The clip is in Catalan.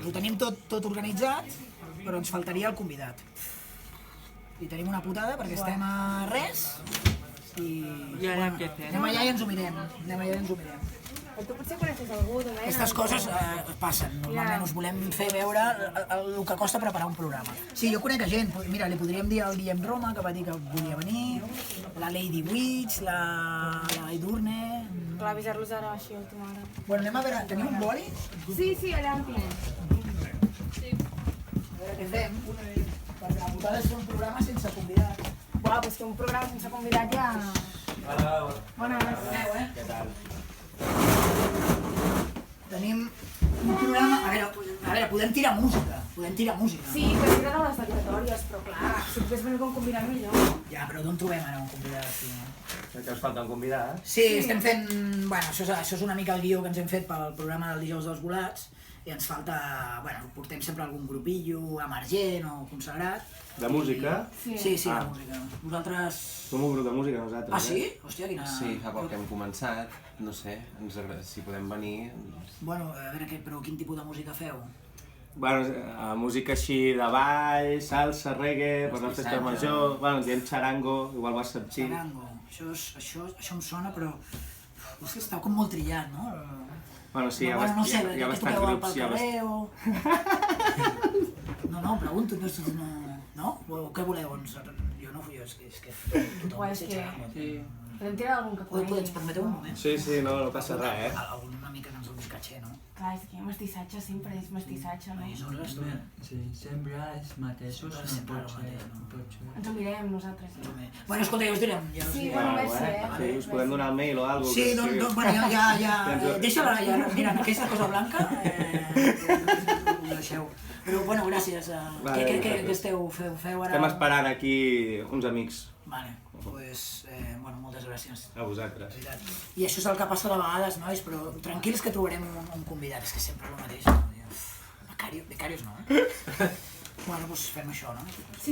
ho tenim tot organitzat, però ens faltaria el convidat. I tenim una putada perquè estem a res i... Anem allà i ens ho mirem. Tu potser coneixes algú, Domènec? Aquestes coses passen. Normalment us volem fer veure el que costa preparar un programa. Sí, jo conec gent. Mira, li podríem dir al Guillem Roma, que va dir que volia venir, la Lady Witch, la Edurne... Clar, avisar-los ara així a última hora. Bueno, anem a veure, teniu un boli? Sí, allà en tinc. A veure què fem, perquè la putada és fer un programa sense convidat. Buah, doncs que un programa sense convidat ja... Bones. Què tal? Tenim un programa... A veure, podem tirar música. Sí, però era de les declaratòries, però clar, si pogués venir com convidat millor. Ja, però d'on trobem ara un convidat? Que us falta un convidat? Sí, estem fent... Bueno, això és una mica el guió que ens hem fet pel programa del dijous dels volats i ens falta... Bueno, portem sempre algun grupillo emergent o consagrat. De música? Sí, de música. Vosaltres... Som un grup de música, nosaltres. Ah, sí? Hòstia, quina... Sí, fa poc que hem començat, no sé, ens agrada, si podem venir... Bueno, a veure, però quin tipus de música feu? Bueno, música així de ball, salsa, reggae, per la festa major, bueno, ens diem charango, igual va ser xip. Charango, això em sona, però... És que està com molt trillat, no? Bueno, sí, hi ha bastants grups, hi ha bastants... No, pregunto, no? O què voleu? Jo no, és que tothom sé xarango. Podem tirar algun que conegui. Ens permeteu un moment? Sí, no passa res, Una mica que ens doni caché, no? Clar, és que mestissatge sempre és mestissatge, no? Aleshores, tu... Sí, sempre els mateixos no pot ser. Ens ho mirem nosaltres. Bueno, escolta, ja us direm. Sí, bueno, merci, Sí, us podem donar el mail o alguna cosa. Sí, bueno, ja... Deixa-la, mira, aquesta cosa blanca, ho deixeu. Però, bueno, gràcies. Què feu ara? Estem esperant aquí uns amics. Vale, doncs, bueno, moltes gràcies. A vosaltres. I això és el que passa de vegades, nois, però tranquils que trobarem un convidat, és que sempre és el mateix. Becarios no, eh? Bueno, doncs fem això, no? Sí,